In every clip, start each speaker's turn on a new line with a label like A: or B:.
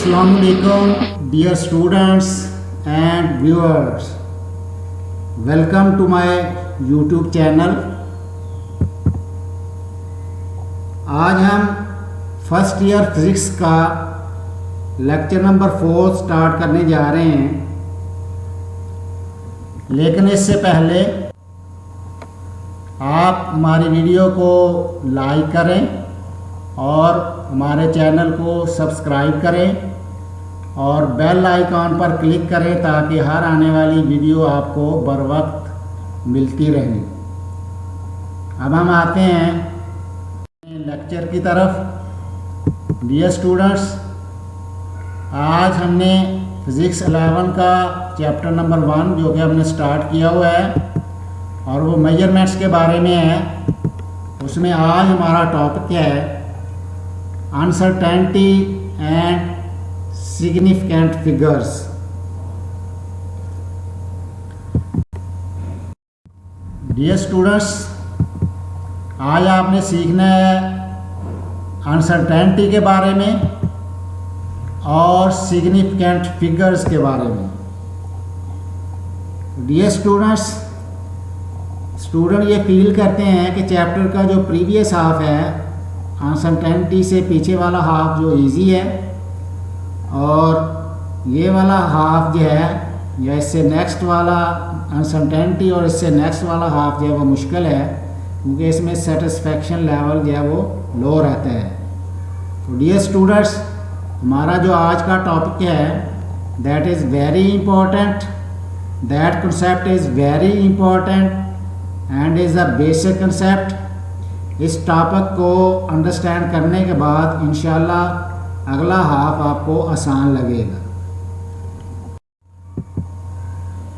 A: Assalamualaikum dear students and viewers, welcome to my YouTube channel। आज हम first year physics का lecture number 4 start करने जा रहे हैं, लेकिन इससे पहले आप हमारी वीडियो को लाइक करें और हमारे चैनल को सब्सक्राइब करें और बेल आइकॉन पर क्लिक करें ताकि हर आने वाली वीडियो आपको बर वक्त मिलती रहे। अब हम आते हैं लेक्चर की तरफ। डियर स्टूडेंट्स, आज हमने फिज़िक्स 11 का चैप्टर नंबर 1 जो कि हमने स्टार्ट किया हुआ है और वो मेजरमेंट्स के बारे में है। उसमें आज हमारा टॉपिक क्या है? Uncertainty and significant figures. Dear students, आज आपने सीखना है अनसर्टेनिटी के बारे में और सिग्निफिकेंट फिगर्स के बारे में। डियर स्टूडेंट्स, स्टूडेंट ये फील करते हैं कि चैप्टर का जो प्रीवियस हाफ है, अनसर्टेनिटी से पीछे वाला हाफ जो इजी है, और ये वाला हाफ जो है या इससे नेक्स्ट वाला अनसर्टेनिटी और इससे नेक्स्ट वाला हाफ जो है वो मुश्किल है, क्योंकि इसमें सेटिस्फेक्शन लेवल जो है वो लो रहता है। तो डियर स्टूडेंट्स, हमारा जो आज का टॉपिक है that is very important, that concept is very important and is a basic concept. इस टॉपिक को अंडरस्टैंड करने के बाद इंशाल्लाह अगला हाफ आपको आसान लगेगा।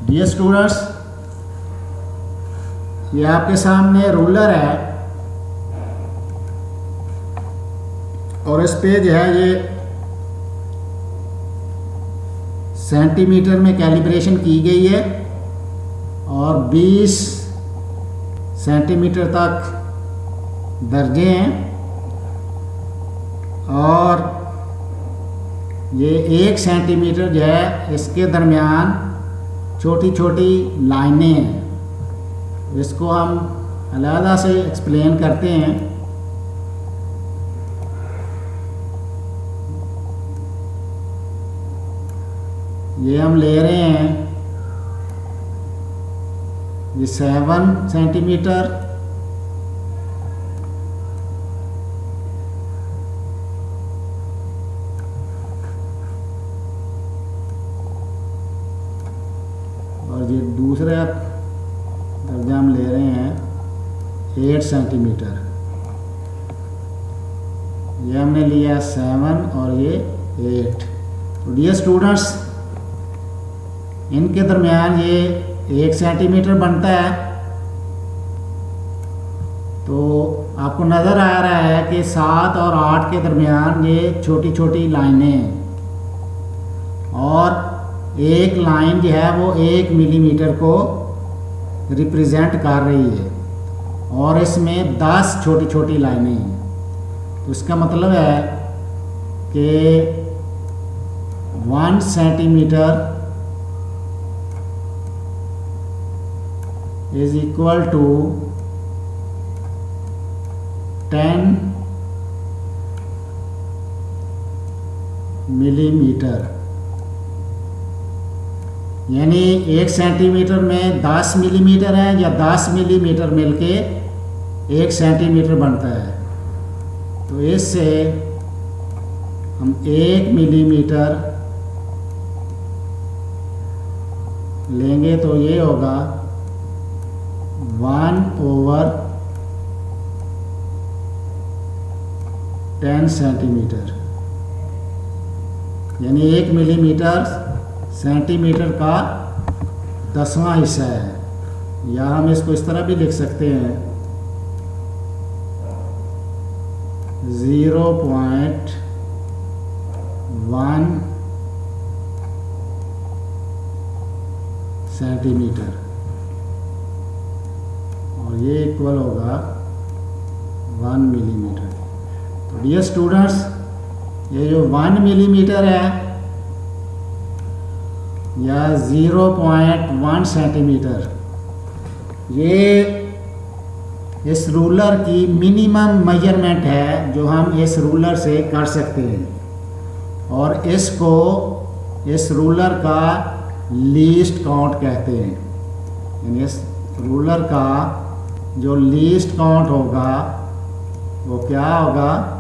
A: डियर स्टूडेंट्स, ये आपके सामने रूलर है और इस पे जो है ये सेंटीमीटर में कैलिब्रेशन की गई है और 20 सेंटीमीटर तक दर्जे हैं और ये 1 सेंटीमीटर जो है इसके दरमियान छोटी छोटी लाइनें हैं। इसको हम अलग से एक्सप्लेन करते हैं। ये हम ले रहे हैं ये 7 सेंटीमीटर, और ये दूसरा दर्जा हम ले रहे हैं 8 सेंटीमीटर। ये हमने लिया 7 और ये 8। तो डियर स्टूडेंट्स, इनके दरमियान ये 1 सेंटीमीटर बनता है। तो आपको नज़र आ रहा है कि 7 और 8 के दरमियान ये छोटी छोटी लाइनें हैं और एक लाइन जो है वो 1 मिलीमीटर को रिप्रेजेंट कर रही है और इसमें 10 छोटी छोटी लाइनें हैं। तो इसका मतलब है कि 1 centimetre is equal to 10 millimetre, यानी 1 सेंटीमीटर में 10 मिलीमीटर है या 10 मिलीमीटर मिलके 1 सेंटीमीटर बनता है। तो इससे हम 1 मिलीमीटर लेंगे तो ये होगा 1/10 सेंटीमीटर, यानी 1 मिलीमीटर सेंटीमीटर का 10वां हिस्सा है। या हम इसको इस तरह भी लिख सकते हैं 0.1 सेंटीमीटर और ये इक्वल होगा 1 मिलीमीटर। तो डियर स्टूडेंट्स, ये जो 1 मिलीमीटर है या 0.1 सेंटीमीटर, ये इस रूलर की मिनिमम मेजरमेंट है जो हम इस रूलर से कर सकते हैं, और इसको इस रूलर का लीस्ट काउंट कहते हैं। यानी इस रूलर का जो लीस्ट काउंट होगा वो क्या होगा,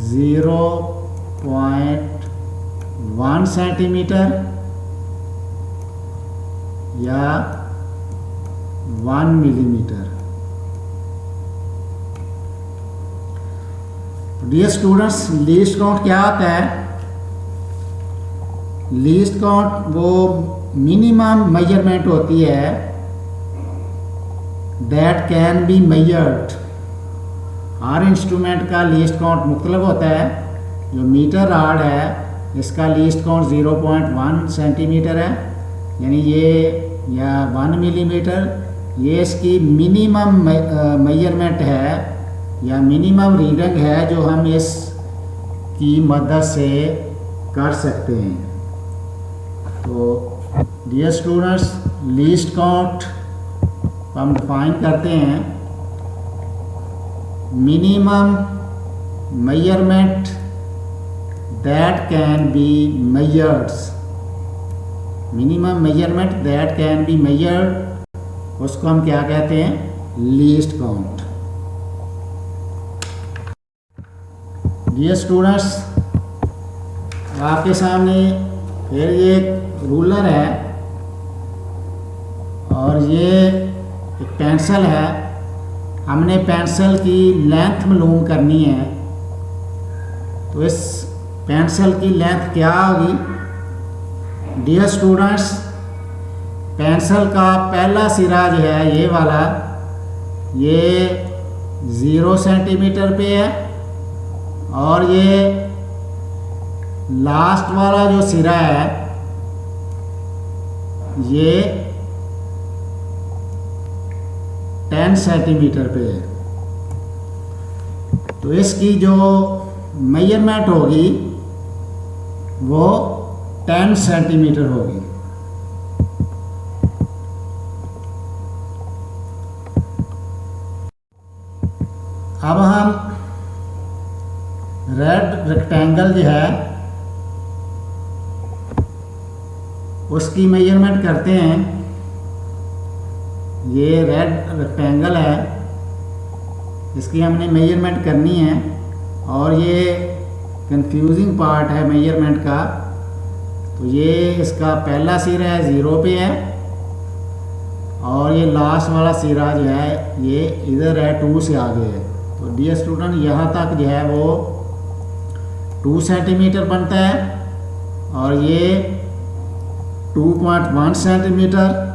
A: 0.1 सेंटीमीटर या 1 millimetre. Dear students, least count क्या होता है? लीस्ट काउंट वो मिनिमम मेजरमेंट होती है दैट कैन बी मेजर्ड। हर इंस्ट्रूमेंट का लीस्ट काउंट मुख्तलिफ होता है। जो मीटर राड है इसका लीस्ट काउंट 0.1 सेंटीमीटर है, यानी ये या 1 मिलीमीटर, ये इसकी मिनिमम मेजरमेंट है या मिनिमम रीडिंग है जो हम इस की मदद से कर सकते हैं। तो डियर स्टूडेंट्स, लीस्ट काउंट हम डिफाइन करते हैं, minimum measurement that can be measured. Minimum measurement that can be measured, उसको हम क्या कहते हैं? Least count. डियर स्टूडेंट्स, आपके सामने फिर ये एक रूलर है और ये एक पेंसिल है। हमने पेंसिल की लेंथ मालूम करनी है, तो इस पेंसिल की लेंथ क्या होगी? डियर स्टूडेंट्स, पेंसिल का पहला सिरा जो है ये वाला, ये 0 सेंटीमीटर पे है, और ये लास्ट वाला जो सिरा है ये 10 सेंटीमीटर पे है। तो इसकी जो मेजरमेंट होगी वो 10 सेंटीमीटर होगी। अब हम रेड रेक्टेंगल जो है उसकी मेजरमेंट करते हैं। ये रेड रेक्टेंगल है, इसकी हमने मेजरमेंट करनी है, और ये कंफ्यूजिंग पार्ट है मेजरमेंट का। तो ये इसका पहला सिरा है 0 पे है, और ये लास्ट वाला सिरा जो है ये इधर है 2 से आगे है। तो डियर स्टूडेंट, यहाँ तक जो है वो 2 सेंटीमीटर बनता है, और ये 2.1 सेंटीमीटर,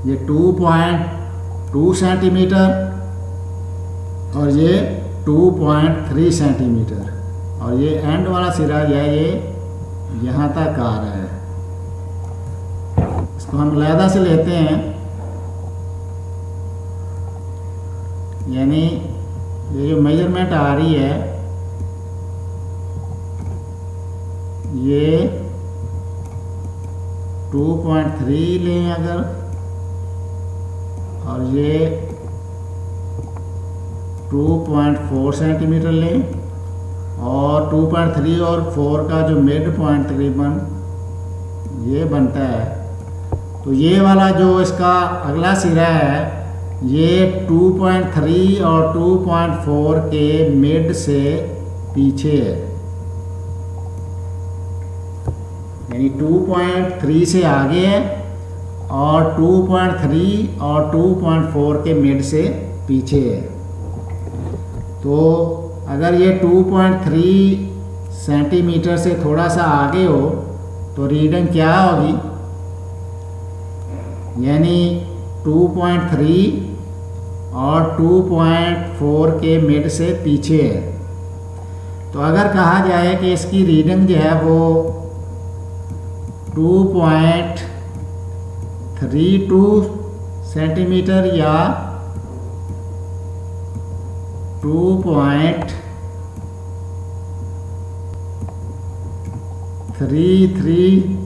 A: ये 2.2 सेंटीमीटर, और ये 2.3 सेंटीमीटर, और ये एंड वाला सिरा जो है ये यहाँ तक आ रहा है। इसको हम अलहदा से लेते हैं, यानी ये जो मेजरमेंट आ रही है ये 2.3 लें अगर, और ये 2.4 सेंटीमीटर लें, और 2.3 और 4 का जो मिड पॉइंट तकरीबन ये बनता है। तो ये वाला जो इसका अगला सिरा है ये 2.3 और 2.4 के मिड से पीछे है, यानी 2.3 से आगे है और 2.3 और 2.4 के मिड से पीछे है। तो अगर ये 2.3 सेंटीमीटर से थोड़ा सा आगे हो तो रीडिंग क्या होगी, यानी 2.3 और 2.4 के मिड से पीछे है। तो अगर कहा जाए कि इसकी रीडिंग जो है वो 2.32 सेंटीमीटर या 2.33 2.33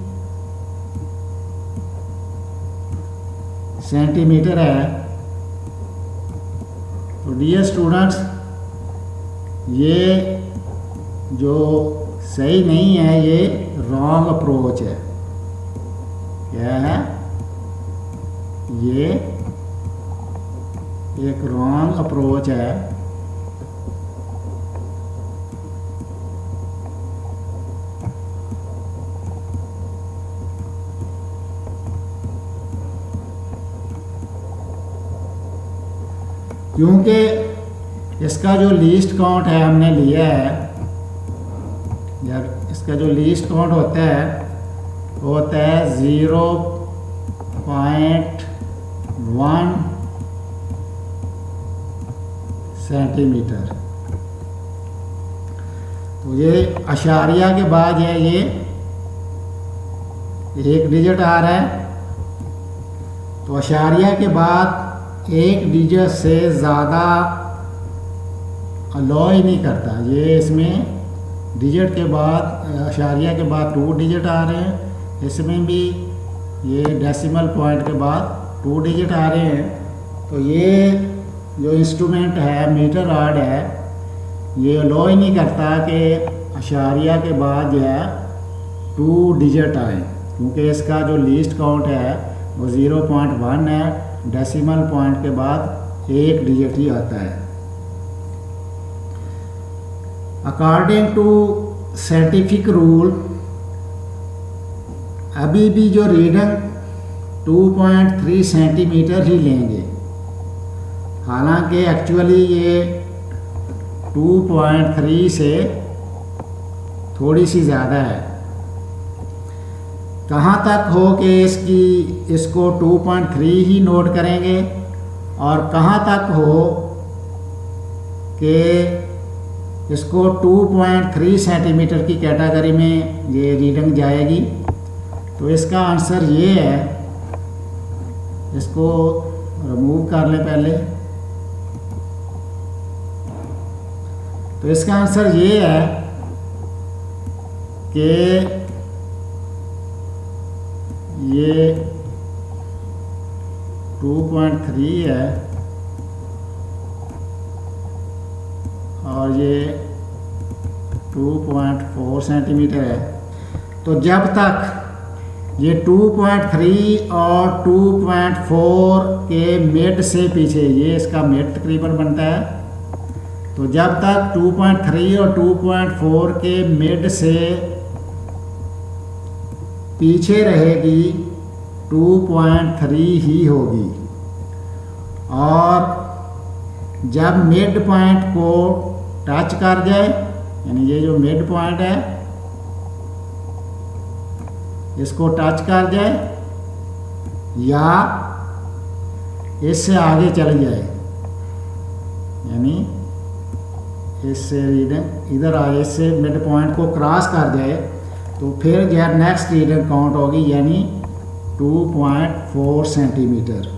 A: सेंटीमीटर है। तो डियर स्टूडेंट्स, ये जो सही नहीं है, ये रॉन्ग अप्रोच है। क्या है ये? एक रॉन्ग अप्रोच है। क्योंकि इसका जो लीस्ट काउंट है हमने लिया है, जब इसका जो लीस्ट काउंट होता है वो होता है 0.1 सेंटीमीटर। तो ये अशारिया के बाद है, ये एक डिजिट आ रहा है। तो अशारिया के बाद एक डिजिट से ज़्यादा अलाउ ही नहीं करता ये। इसमें डिजिट के बाद, अशारिया के बाद 2 डिजिट आ रहे हैं। इसमें भी ये डेसिमल पॉइंट के बाद 2 डिजिट आ रहे हैं। तो ये जो इंस्ट्रूमेंट है, मीटर रॉड है, ये अलाउ ही नहीं करता कि अशारिया के बाद जो है 2 डिजिट आए, क्योंकि इसका जो लीस्ट काउंट है वो 0.1 है। डेसिमल पॉइंट के बाद एक डिजिट ही आता है। अकॉर्डिंग टू साइंटिफिक रूल अभी भी जो रीडिंग 2.3 सेंटीमीटर ही लेंगे, हालांकि एक्चुअली ये 2.3 से थोड़ी सी ज़्यादा है। कहाँ तक हो कि इसको 2.3 ही नोट करेंगे, और कहाँ तक हो कि इसको 2.3 सेंटीमीटर की कैटेगरी में ये रीडिंग जाएगी। तो इसका आंसर ये है, इसको रिमूव कर लें पहले। तो इसका आंसर ये है कि ये 2.3 है और ये 2.4 सेंटीमीटर है। तो जब तक ये 2.3 और 2.4 के मिड से पीछे, ये इसका मिड तकरीबन बनता है, तो जब तक 2.3 और 2.4 के मिड से पीछे रहेगी 2.3 ही होगी। और जब मिड पॉइंट को टच कर जाए, यानी ये जो मिड पॉइंट है इसको टच कर जाए या इससे आगे चली जाए, यानी इससे रीडिंग इधर आए, इससे मिड पॉइंट को क्रॉस कर जाए, तो फिर जो नेक्स्ट रीडिंग काउंट होगी, यानी 2.4 सेंटीमीटर।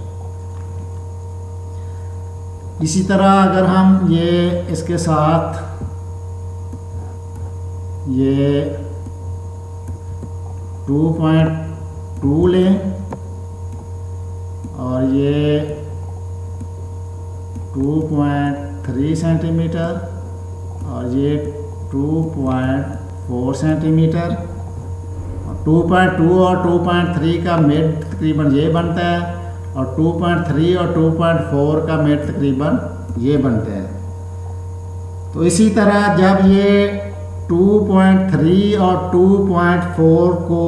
A: इसी तरह अगर हम ये इसके साथ ये 2.2 लें और ये 2.3 सेंटीमीटर और ये 2.4 सेंटीमीटर, 2.2 और 2.3 का मिड तकरीबन ये बनता है, और 2.3 और 2.4 का मिड तकरीबन ये बनता है। तो इसी तरह जब ये 2.3 और 2.4 को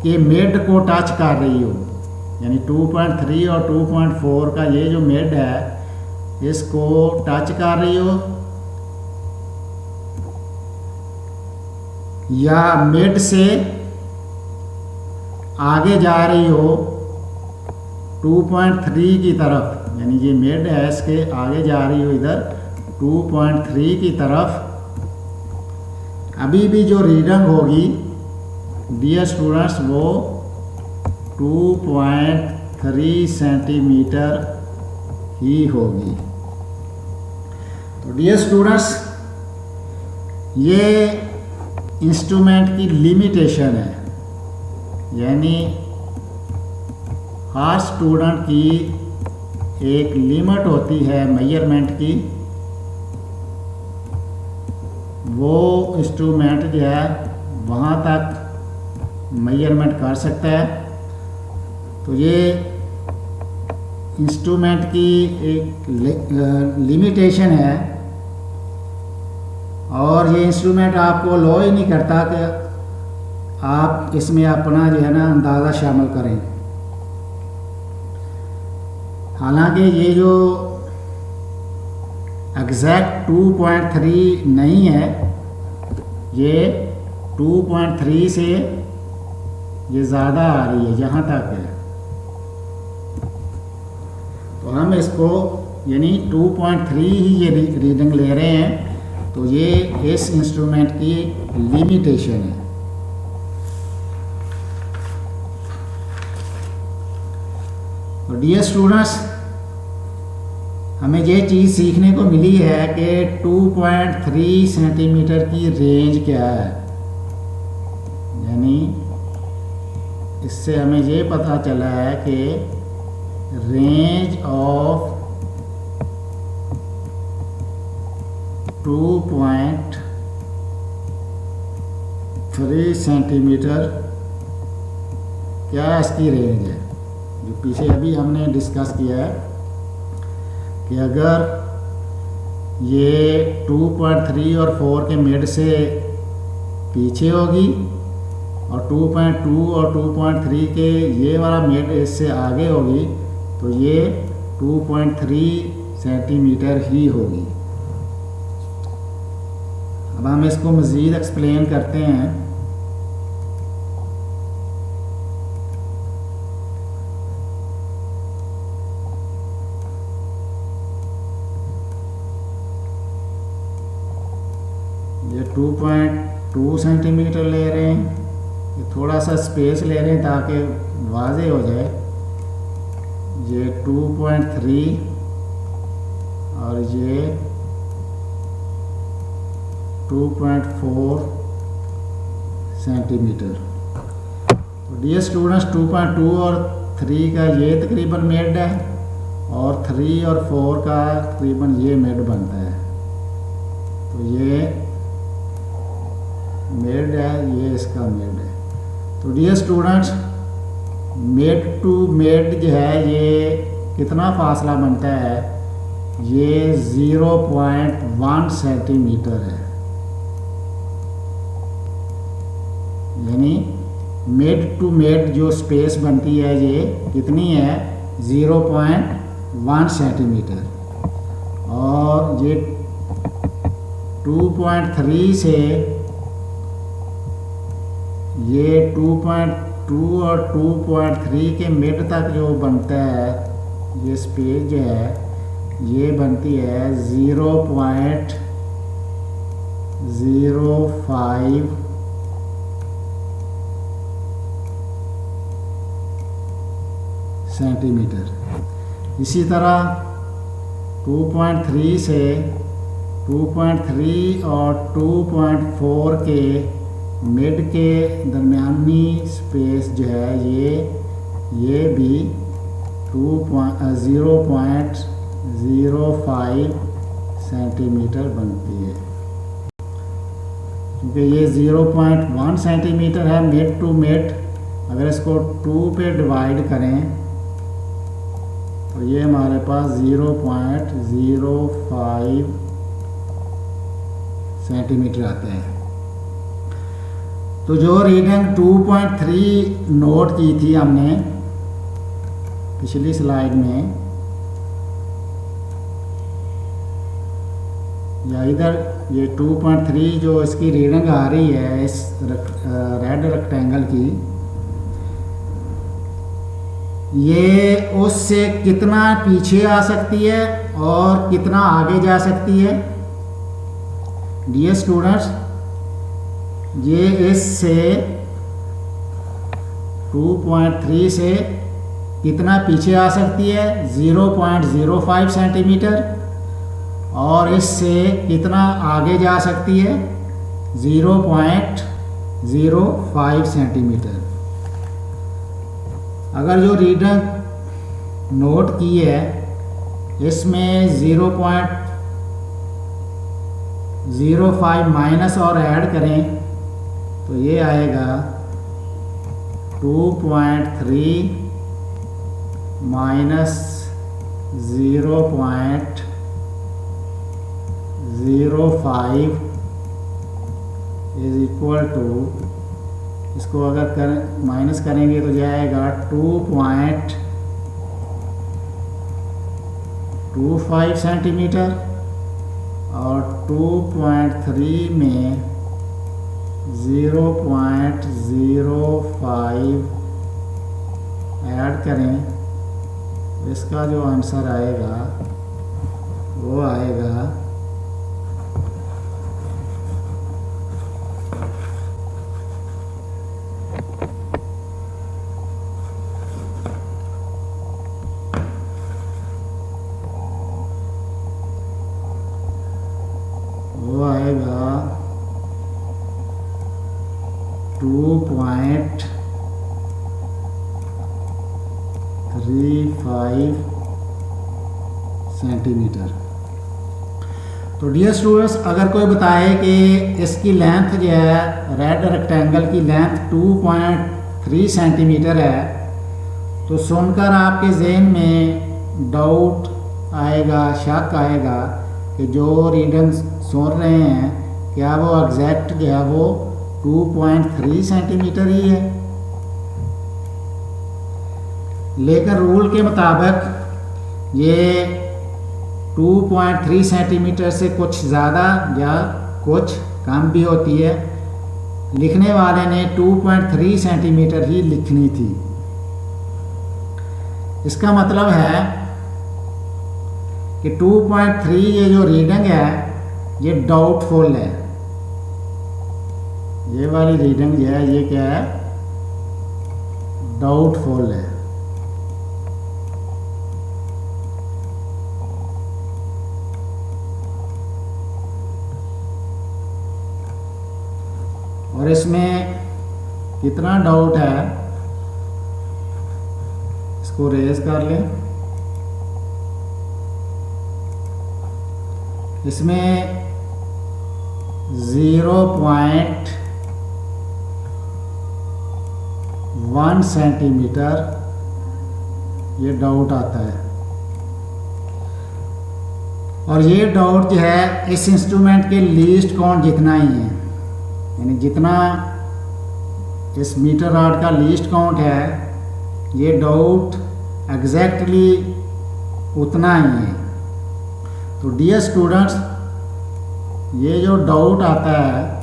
A: के मिड को टच कर रही हो, यानी 2.3 और 2.4 का ये जो मिड है इसको टच कर रही हो, या मिड से आगे जा रही हो 2.3 की तरफ, यानी ये मिड है इसके आगे जा रही हो इधर 2.3 की तरफ, अभी भी जो रीडिंग होगी डियर स्टूडेंट्स वो 2.3 सेंटीमीटर ही होगी। तो डियर स्टूडेंट्स, ये इंस्ट्रूमेंट की लिमिटेशन है, यानी हर स्टूडेंट की एक लिमिट होती है मेजरमेंट की। वो इंस्ट्रूमेंट जो है वहाँ तक मेजरमेंट कर सकता है। तो ये इंस्ट्रूमेंट की एक लिमिटेशन है, और ये इंस्ट्रूमेंट आपको लो ही नहीं करता कि आप इसमें अपना जो है ना अंदाज़ा शामिल करें। हालांकि ये जो एग्जैक्ट 2.3 नहीं है, ये 2.3 से ये ज़्यादा आ रही है जहाँ तक है। तो हम इसको यानी 2.3 ही ये रीडिंग ले रहे हैं। तो ये इस इंस्ट्रूमेंट की लिमिटेशन है। तो डियर स्टूडेंट्स, हमें ये चीज़ सीखने को मिली है कि 2.3 सेंटीमीटर की रेंज क्या है। यानी इससे हमें ये पता चला है कि रेंज ऑफ 2.3 सेंटीमीटर क्या इसकी रेंज है। जो पीछे अभी हमने डिस्कस किया है कि अगर ये 2.3 और 4 के मिड से पीछे होगी और 2.2 और 2.3 के ये वाला मिड इससे आगे होगी, तो ये 2.3 सेंटीमीटर ही होगी। अब हम इसको मज़ीद एक्सप्लेन करते हैं। ये 2.2 सेंटीमीटर ले रहे हैं, ये थोड़ा सा स्पेस ले रहे हैं ताकि वाज़े हो जाए। ये 2.3 और ये 2.4 सेंटीमीटर। तो डियर स्टूडेंट्स, 2.2 और 3 का ये तकरीबन मिड है, और 3 और 4 का तकरीबन ये मिड बनता है। तो ये मिड है, ये इसका मिड है। तो dear students, mid to mid जो है ये कितना फासला बनता है, ये 0.1 सेंटीमीटर है। यानी मिड टू मिड जो स्पेस बनती है ये कितनी है, 0.1 सेंटीमीटर। और ये 2.3 से ये 2.2 और 2.3 के मिड तक जो बनता है, ये स्पेस जो है ये बनती है 0.05 सेंटीमीटर। इसी तरह 2.3 से 2.3 और 2.4 के मिड के दरमियानी स्पेस जो है ये भी 0.05 सेंटीमीटर बनती है। क्योंकि ये 0.1 सेंटीमीटर है मिड टू मिड, अगर इसको 2 पे डिवाइड करें तो ये हमारे पास 0.05 सेंटीमीटर आते हैं। तो जो रीडिंग 2.3 नोट की थी हमने पिछली स्लाइड में, या इधर ये 2.3 जो इसकी रीडिंग आ रही है इस रेड रेक्टेंगल की, ये उससे कितना पीछे आ सकती है और कितना आगे जा सकती है। डियर स्टूडेंट्स, ये इससे 2.3 से कितना पीछे आ सकती है, 0.05 सेंटीमीटर, और इससे कितना आगे जा सकती है, 0.1 0.05 सेंटीमीटर। अगर जो रीडिंग नोट की है इसमें 0.05 माइनस और ऐड करें तो ये आएगा 2.3 माइनस 0.05 इज इक्वल टू, इसको अगर माइनस करेंगे तो जाएगा 2.25 सेंटीमीटर और 2.3 में 0.05 ऐड करें, इसका जो आंसर आएगा वो आएगा 2.35 सेंटीमीटर। तो डियर स्टूडेंट्स, अगर कोई बताए कि इसकी लेंथ जो है रेड रेक्टेंगल की लेंथ 2.3 सेंटीमीटर है तो सुनकर आपके जहन में डाउट आएगा, शक आएगा कि जो रीडिंग सुन रहे हैं क्या वो एग्जैक्ट जो है वो 2.3 सेंटीमीटर ही है। लेकिन रूल के मुताबिक ये 2.3 सेंटीमीटर से कुछ ज़्यादा या कुछ कम भी होती है। लिखने वाले ने 2.3 सेंटीमीटर ही लिखनी थी। इसका मतलब है कि 2.3 ये जो रीडिंग है ये डाउटफुल है। ये वाली रीडिंग जो है ये क्या है, डाउटफुल है। और इसमें कितना डाउट है इसको रेज कर लें। इसमें 0.1 सेंटीमीटर ये डाउट आता है। और ये डाउट जो है इस इंस्ट्रूमेंट के लीस्ट काउंट जितना ही है, यानी जितना इस मीटर रॉड का लीस्ट काउंट है ये डाउट एग्जैक्टली उतना ही है। तो डियर स्टूडेंट्स, ये जो डाउट आता है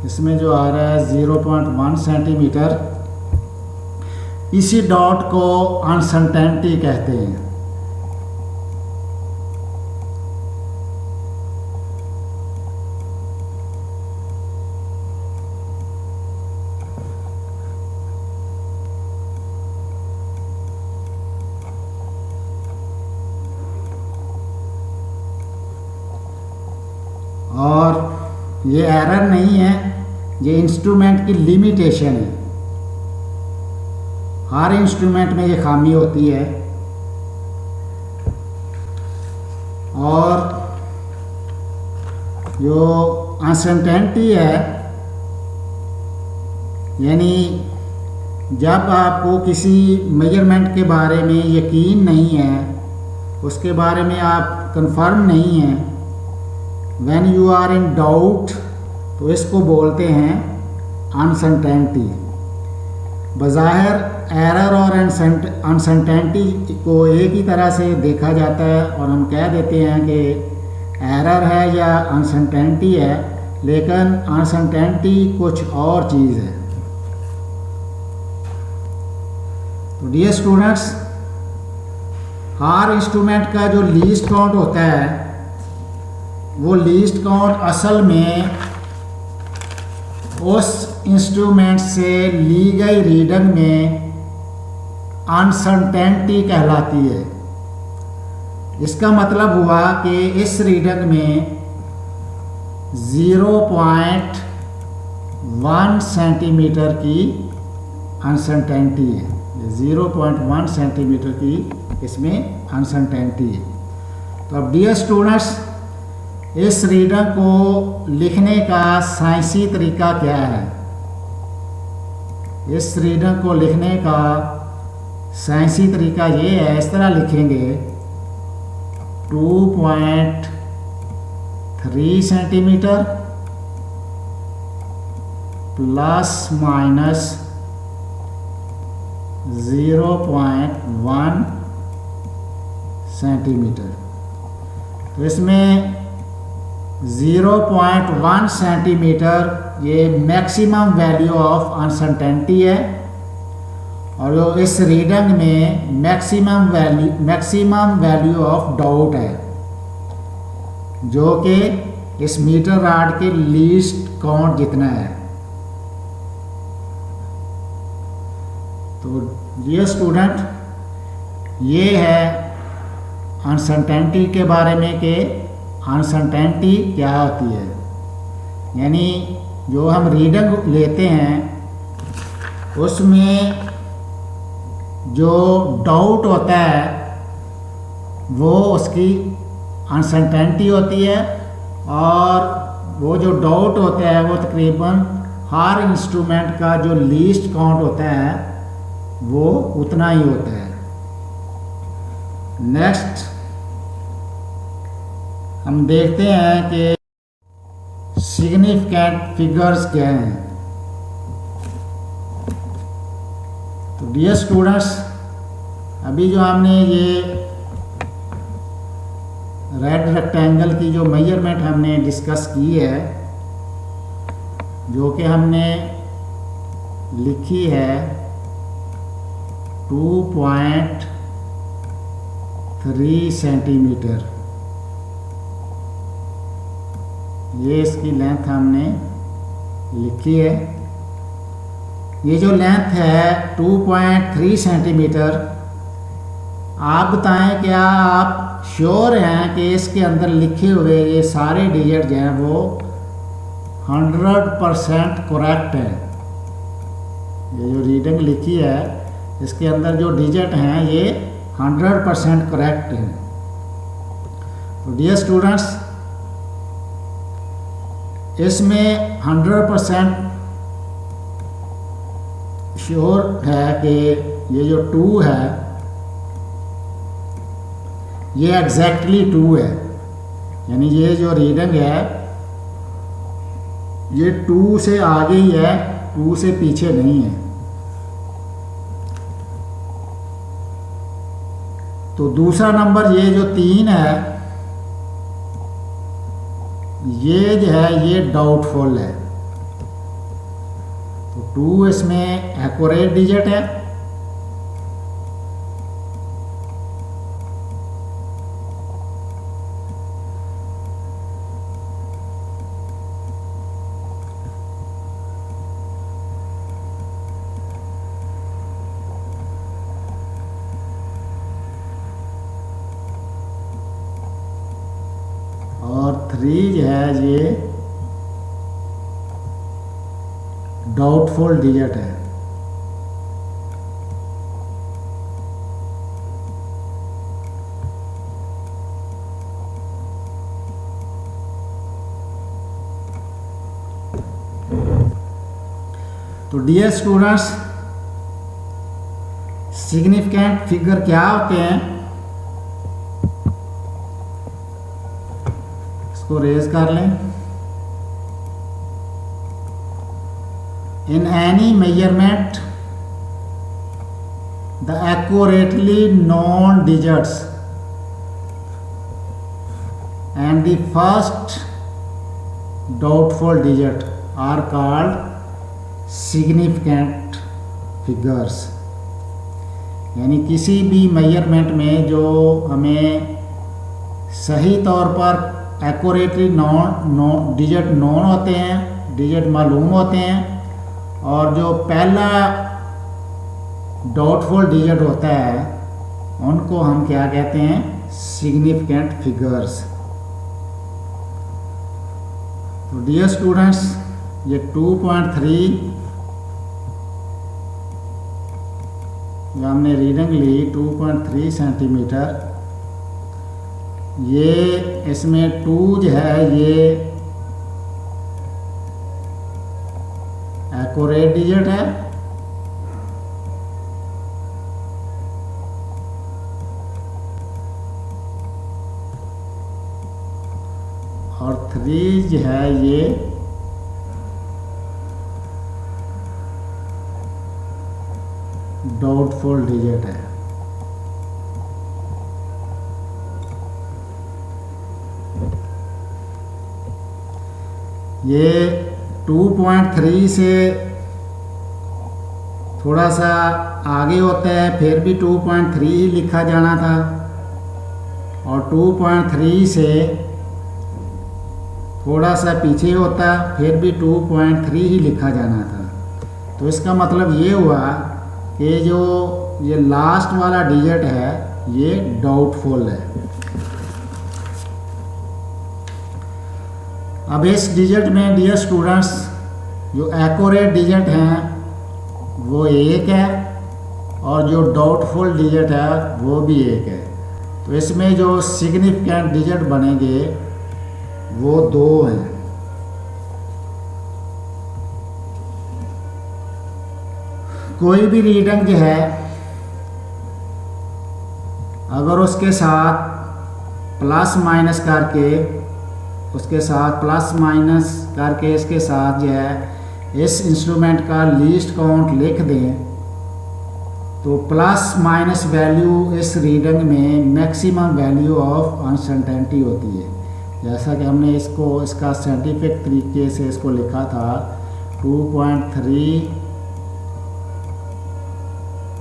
A: इसमें जो आ रहा है 0.1 सेंटीमीटर, इसी डाउट को अनसर्टेनिटी कहते हैं। और ये एरर नहीं है, ये इंस्ट्रूमेंट की लिमिटेशन है। हर इंस्ट्रूमेंट में ये खामी होती है। और जो अनसर्टेनिटी है यानी जब आपको किसी मेजरमेंट के बारे में यकीन नहीं है, उसके बारे में आप कंफर्म नहीं हैं, when you are in doubt, तो इसको बोलते हैं अनसर्टेनिटी। बज़ाहिर एरर और अनसर्टेनिटी को एक ही तरह से देखा जाता है और हम कह देते हैं कि एरर है या अनसर्टेनिटी है, लेकिन अनसर्टेनिटी कुछ और चीज़ है। तो डियर स्टूडेंट्स, हर इंस्ट्रूमेंट का जो लीस्ट काउंट होता है वो लीस्ट काउंट असल में उस इंस्ट्रूमेंट से ली गई रीडिंग में अनसर्टेनिटी कहलाती है। इसका मतलब हुआ कि इस रीडिंग में 0.1 सेंटीमीटर की अनसर्टेनिटी है। 0.1 सेंटीमीटर की इसमें अनसर्टेनिटी है। तो अब डियर स्टूडेंट्स, इस रीडिंग को लिखने का साइंसी तरीका क्या है? इस रीडिंग को लिखने का साइंसी तरीका ये है, इस तरह लिखेंगे 2.3 सेंटीमीटर प्लस माइनस 0.1 सेंटीमीटर। तो इसमें 0.1 सेंटीमीटर ये मैक्सिमम वैल्यू ऑफ अनसर्टेनिटी है, और जो इस रीडिंग में मैक्सिमम वैल्यू ऑफ डाउट है, जो कि इस मीटर रॉड के लीस्ट काउंट जितना है। तो ये स्टूडेंट, ये है अनसर्टेनिटी के बारे में कि अनसर्टेनिटी क्या होती है। यानी जो हम रीडिंग लेते हैं उसमें जो डाउट होता है वो उसकी अनसर्टेनिटी होती है, और वो जो डाउट होता है वो तकरीबन हर इंस्ट्रूमेंट का जो लीस्ट काउंट होता है वो उतना ही होता है। नेक्स्ट हम देखते हैं कि सिग्निफिकेंट फिगर्स क्या हैं। तो डियर स्टूडेंट्स, अभी जो हमने ये रेड रेक्टेंगल की जो मेजरमेंट हमने डिस्कस की है, जो कि हमने लिखी है 2.3 सेंटीमीटर, ये इसकी लेंथ हमने लिखी है। ये जो लेंथ है 2.3 सेंटीमीटर, आप बताएं क्या आप श्योर हैं कि इसके अंदर लिखे हुए ये सारे डिजिट जो हैं वो 100% करेक्ट है? ये जो रीडिंग लिखी है इसके अंदर जो डिजिट हैं ये 100% करेक्ट है। तो डियर स्टूडेंट्स, इसमें 100% श्योर है कि ये जो 2 है ये एग्जैक्टली 2 है। यानी ये जो रीडिंग है ये 2 से आगे ही है, 2 से पीछे नहीं है। तो दूसरा नंबर ये जो 3 है, ये जो है ये डाउटफुल है। तो 2 इसमें एक्यूरेट डिजिट है, और 3 जो है ये डाउटफुल डिजिट है। तो डियर स्टूडेंट्स, सिग्निफिकेंट फिगर क्या होते हैं, इसको रेज कर लें। In any measurement the accurately known digits and the first doubtful digit are called significant figures. यानी किसी भी मेजरमेंट में जो हमें सही तौर पर एक्यूरेटली डिजिट नोन होते हैं, डिजिट मालूम होते हैं, और जो पहला डाउटफुल डिजिट होता है उनको हम क्या कहते हैं, सिग्निफिकेंट फिगर्स। तो डियर स्टूडेंट्स, ये 2.3 जो हमने रीडिंग ली 2.3 सेंटीमीटर, ये इसमें 2 जो है ये एक्यूरेट डिजिट है और 3 जो है ये डाउटफुल डिजिट है। ये 2.3 से थोड़ा सा आगे होता है, फिर भी 2.3 ही लिखा जाना था, और 2.3 से थोड़ा सा पीछे होता फिर भी 2.3 ही लिखा जाना था। तो इसका मतलब ये हुआ कि जो ये लास्ट वाला डिजिट है ये डाउटफुल है। अब इस डिजिट में डियर स्टूडेंट्स जो एक्यूरेट डिजिट हैं वो 1 है और जो डाउटफुल डिजिट है वो भी 1 है। तो इसमें जो सिग्निफिकेंट डिजिट बनेंगे वो 2 हैं। कोई भी रीडिंग जो है अगर उसके साथ प्लस माइनस करके इसके साथ जो है इस इंस्ट्रूमेंट का लीस्ट काउंट लिख दें तो प्लस माइनस वैल्यू इस रीडिंग में मैक्सिमम वैल्यू ऑफ अनसर्टेनिटी होती है। जैसा कि हमने इसका साइंटिफिक तरीके से इसको लिखा था 2.3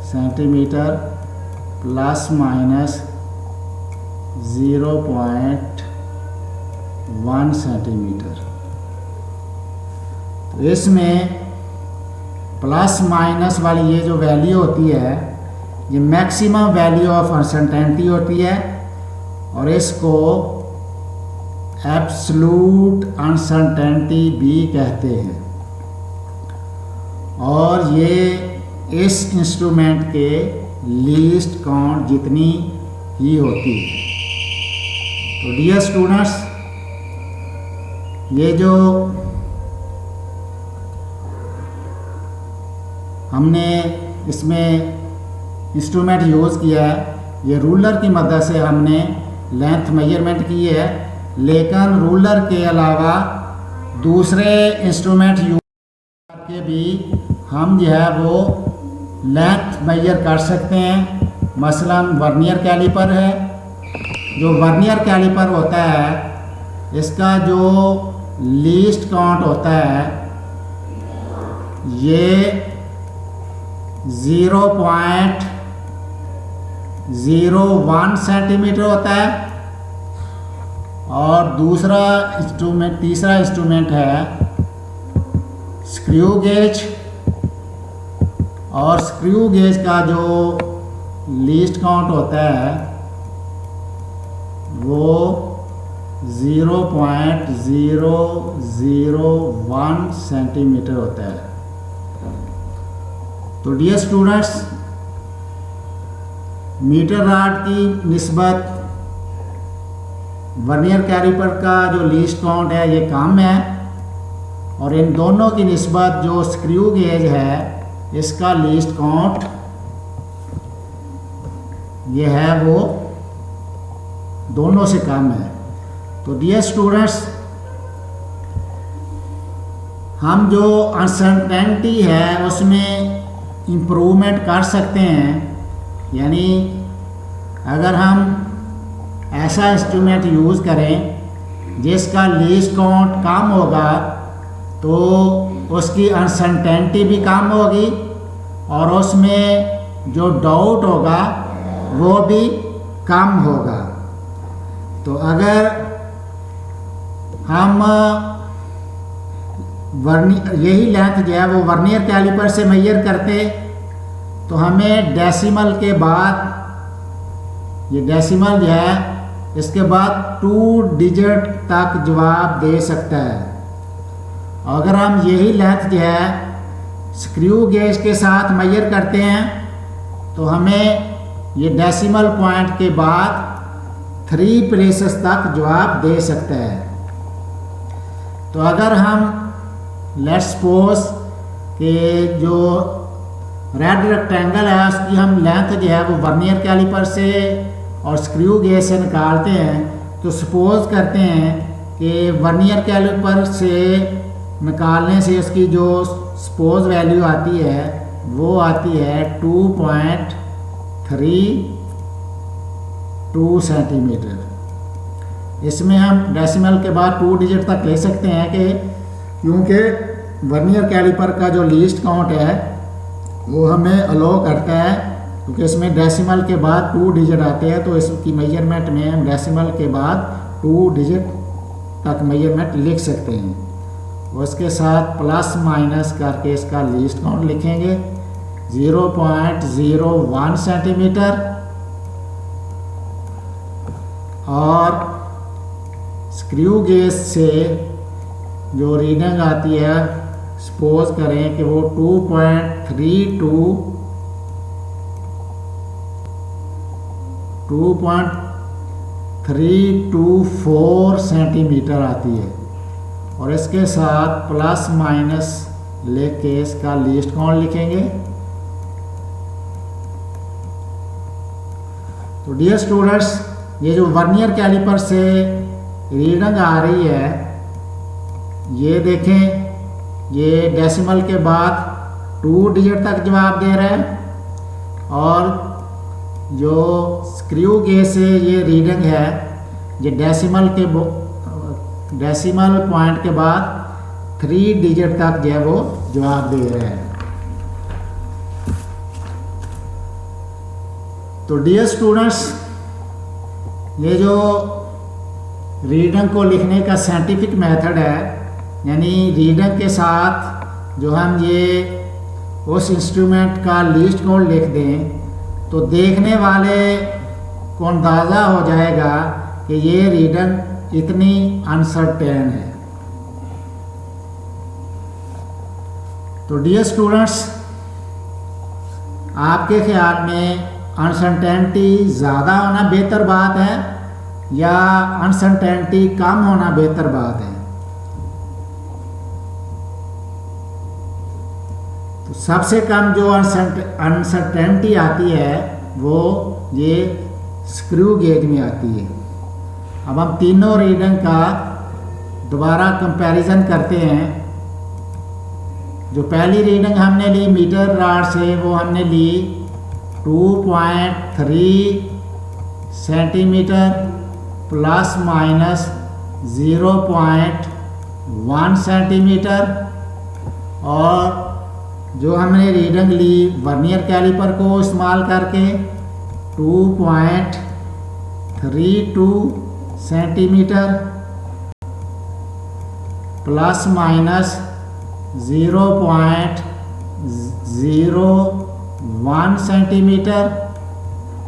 A: सेंटीमीटर प्लस माइनस 0.1 सेंटीमीटर। तो इसमें प्लस माइनस वाली ये जो वैल्यू होती है ये मैक्सिमम वैल्यू ऑफ अनसर्टेनिटी होती है और इसको एब्सोल्यूट अनसर्टेनिटी भी कहते हैं, और ये इस इंस्ट्रूमेंट के लीस्ट काउंट जितनी ही होती है। तो डियर स्टूडेंट्स, ये जो हमने इसमें इंस्ट्रूमेंट यूज़ किया है ये रूलर की मदद से हमने लेंथ मेजरमेंट की है, लेकिन रूलर के अलावा दूसरे इंस्ट्रूमेंट यूज करके भी हम जो है वो लेंथ मेजर कर सकते हैं। मसलन वर्नियर कैलिपर है, जो वर्नियर कैलिपर होता है इसका जो लीस्ट काउंट होता है ये 0.01 सेंटीमीटर होता है, और तीसरा इंस्ट्रूमेंट है स्क्रू गेज, और स्क्रू गेज का जो लीस्ट काउंट होता है वो 0.001 सेंटीमीटर होता है। तो डियर स्टूडेंट्स, मीटर रॉड की निस्बत वर्नियर कैलिपर का जो लीस्ट काउंट है ये कम है, और इन दोनों की निस्बत जो स्क्रू गेज है इसका लीस्ट काउंट ये है वो दोनों से कम है। तो डियर स्टूडेंट्स, हम जो अनसर्टेनिटी है उसमें इम्प्रूवमेंट कर सकते हैं, यानी अगर हम ऐसा इंस्ट्रूमेंट यूज़ करें जिसका लीस्ट काउंट कम होगा तो उसकी अनसर्टेनिटी भी कम होगी और उसमें जो डाउट होगा वो भी कम होगा। तो अगर हम यही लेंथ जो है वो वर्नियर कैलिपर से मेजर करते तो हमें डेसिमल के बाद ये डेसिमल जो है इसके बाद 2 डिजिट तक जवाब दे सकता है। अगर हम यही लेंथ जो है स्क्रू गेज के साथ मेजर करते हैं तो हमें ये डेसिमल पॉइंट के बाद 3 प्लेसेस तक जवाब दे सकता है। तो अगर हम लेट्स सपोज कि जो रेड रेक्टेंगल है उसकी हम लेंथ जो है वो वर्नियर कैलिपर से और स्क्रू गेज से निकालते हैं, तो सपोज करते हैं कि वर्नियर कैलिपर से निकालने से उसकी जो सपोज वैल्यू आती है वो आती है 2.32 सेंटीमीटर। इसमें हम डेसिमल के बाद 2 डिजिट तक ले सकते हैं कि क्योंकि वर्नियर कैलिपर का जो लीस्ट काउंट है वो हमें अलो करता है, क्योंकि इसमें डेसिमल के बाद 2 डिजिट आते हैं, तो इसकी मेजरमेंट में हम डेसिमल के बाद 2 डिजिट तक मेजरमेंट लिख सकते हैं। उसके साथ प्लस माइनस करके इसका लीस्ट काउंट लिखेंगे 0.01 सेंटीमीटर। और स्क्रू गेज से जो रीडिंग आती है सपोज करें कि वो 2.324 सेंटीमीटर आती है। और इसके साथ प्लस माइनस लेके इसका लीस्ट काउंट लिखेंगे। तो डियर स्टूडेंट्स, ये जो वर्नियर कैलिपर से रीडिंग आ रही है ये देखें, ये डेसिमल के बाद 2 डिजिट तक जवाब दे रहा है, और जो स्क्रू गेज से ये रीडिंग है ये डेसिमल पॉइंट के बाद 3 डिजिट तक जो है वो जवाब दे रहे हैं। तो डियर स्टूडेंट्स, ये जो रीडिंग को लिखने का साइंटिफिक मेथड है, यानी रीडिंग के साथ जो हम ये उस इंस्ट्रूमेंट का लीस्ट काउंट लिख दें तो देखने वाले को अंदाज़ा हो जाएगा कि ये रीडिंग इतनी अनसर्टेन है। तो डियर स्टूडेंट्स, आपके ख्याल में अनसर्टेनिटी ज़्यादा होना बेहतर बात है या अनसर्टेनिटी कम होना बेहतर बात है? तो सबसे कम जो अनसर्टेनिटी आती है वो ये स्क्रू गेज में आती है। अब हम तीनों रीडिंग का दोबारा कंपैरिजन करते हैं। जो पहली रीडिंग हमने ली मीटर राड से वो हमने ली 2.3 सेंटीमीटर प्लस माइनस 0.1 सेंटीमीटर। और जो हमने रीडिंग ली वर्नियर कैलिपर को इस्तेमाल करके 2.32 सेंटीमीटर प्लस माइनस 0.01 सेंटीमीटर।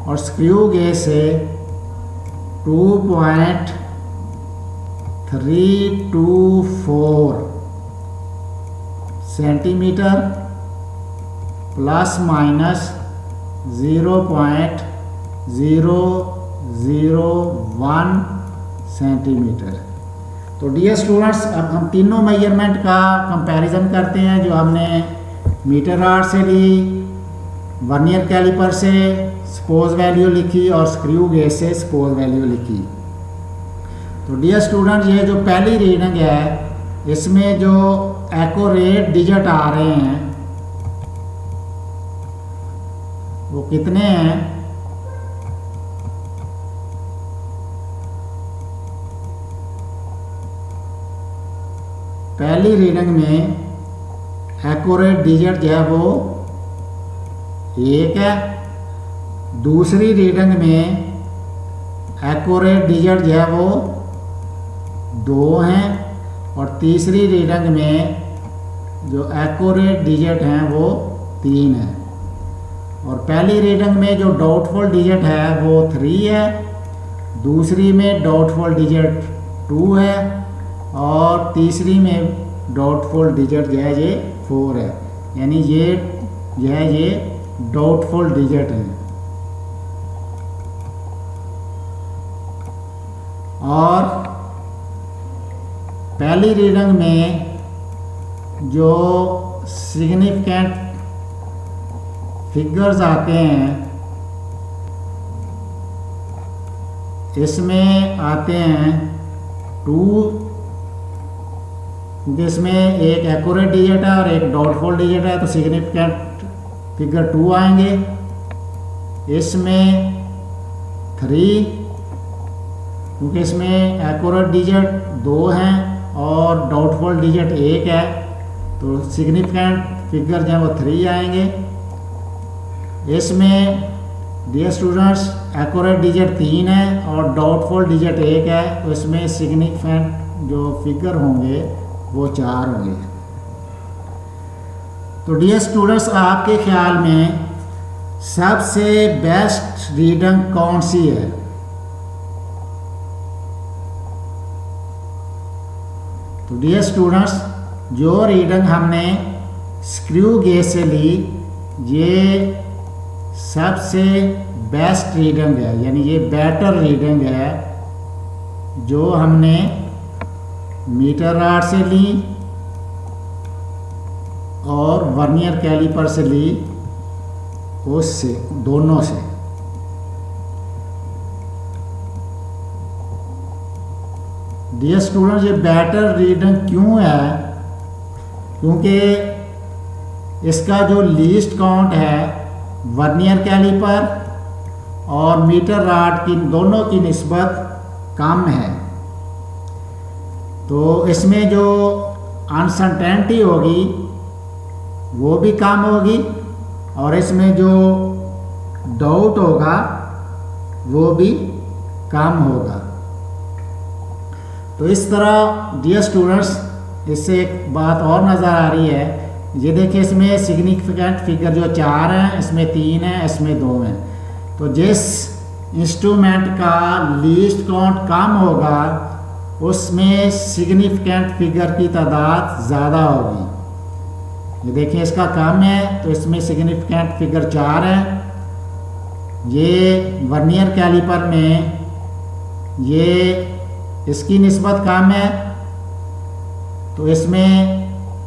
A: और स्क्रू गेज से 2.324 सेंटीमीटर प्लस माइनस 0.001 सेंटीमीटर। तो डियर स्टूडेंट्स, अब हम तीनों मेजरमेंट का कंपैरिजन करते हैं जो हमने मीटर राड से ली, वर्नियर कैलिपर से सपोज वैल्यू लिखी और स्क्रू गेज से सपोज वैल्यू लिखी। तो डियर स्टूडेंट्स, ये जो पहली रीडिंग है इसमें जो एक्यूरेट डिजिट आ रहे हैं वो कितने हैं? पहली रीडिंग में एक्यूरेट डिजिट जो है वो 1 है। दूसरी रीडिंग में एक्यूरेट डिजिट जो है वो 2 हैं। और तीसरी रीडिंग में जो एक्यूरेट डिजिट हैं वो 3 हैं। और पहली रीडिंग में जो डाउटफुल डिजिट है वो 3 है, दूसरी में डाउटफुल डिजिट 2 है और तीसरी में डाउटफुल डिजिट जो है ये 4 है। यानी ये डाउटफुल डिजिट है। और पहली रीडिंग में जो सिग्निफिकेंट फिगर्स आते हैं इसमें आते हैं 2, क्योंकि इसमें एक एक्यूरेट डिजिट है और एक डाउटफुल डिजिट है तो सिग्निफिकेंट फिगर 2 आएंगे। इसमें 3, क्योंकि इसमें एक्यूरेट डिजिट 2 हैं और डाउटफुल डिजिट 1 है तो सिग्निफिकेंट फिगर जो है वो 3 आएंगे। इसमें डियर स्टूडेंट्स एक्यूरेट डिजिट 3 है और डाउटफुल डिजिट 1 है तो इसमें सिग्निफिकेंट जो फिगर होंगे वो 4 होंगे। तो डियर स्टूडेंट्स आपके ख्याल में सबसे बेस्ट रीडिंग कौन सी है? तो डियर स्टूडेंट्स जो रीडिंग हमने स्क्रू गेज से ली ये सबसे बेस्ट रीडिंग है, यानी ये बेटर रीडिंग है। जो हमने मीटर रॉड से ली और वर्नियर कैलिपर से ली उससे दोनों से। डियर स्टूडेंट्स ये बेटर रीडिंग क्यों है? क्योंकि इसका जो लीस्ट काउंट है वर्नियर कैलिपर और मीटर रॉड की दोनों की निस्बत कम है तो इसमें जो अनसर्टेनिटी होगी वो भी कम होगी और इसमें जो डाउट होगा वो भी कम होगा। तो इस तरह डियर स्टूडेंट्स इससे एक बात और नज़र आ रही है, ये देखिए इसमें सिग्निफिकेंट फिगर जो 4 हैं इसमें 3 है इसमें 2 हैं। तो जिस इंस्ट्रूमेंट का लीस्ट काउंट कम होगा उसमें सिग्निफिकेंट फिगर की तादाद ज़्यादा होगी। ये देखिए इसका कम है तो इसमें सिग्निफिकेंट फिगर 4 है। ये वर्नियर कैलिपर में ये इसकी निस्बत कम है तो इसमें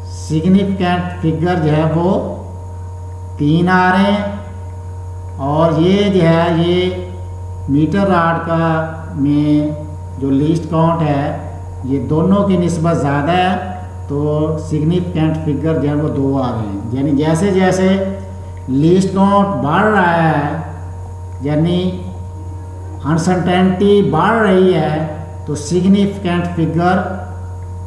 A: सिग्निफिकेंट फिगर जो है वो 3 आ रहे हैं और ये जो है ये मीटर रॉड का में जो लीस्ट काउंट है ये दोनों की निस्बत ज़्यादा है तो सिग्निफिकेंट फिगर जो है वो 2 आ रहे हैं। यानी जैसे जैसे लीस्ट काउंट बढ़ रहा है यानी अनसर्टेनिटी बढ़ रही है तो सिग्निफिकेंट फिगर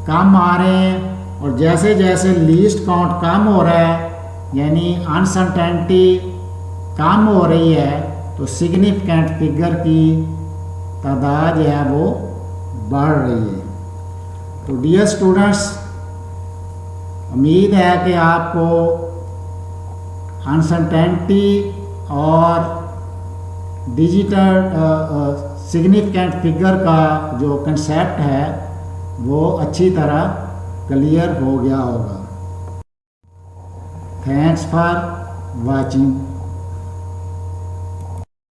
A: कम आ रहे हैं और जैसे जैसे लीस्ट काउंट कम हो रहा है यानी अनसर्टेनिटी कम हो रही है तो सिग्निफिकेंट फिगर की तादाद जो है वो बढ़ रही है। तो डियर स्टूडेंट्स उम्मीद है कि आपको अनसर्टेनिटी और डिजिटल सिग्निफिकेंट फिगर का जो कंसेप्ट है वो अच्छी तरह क्लियर हो गया होगा। Thanks for watching.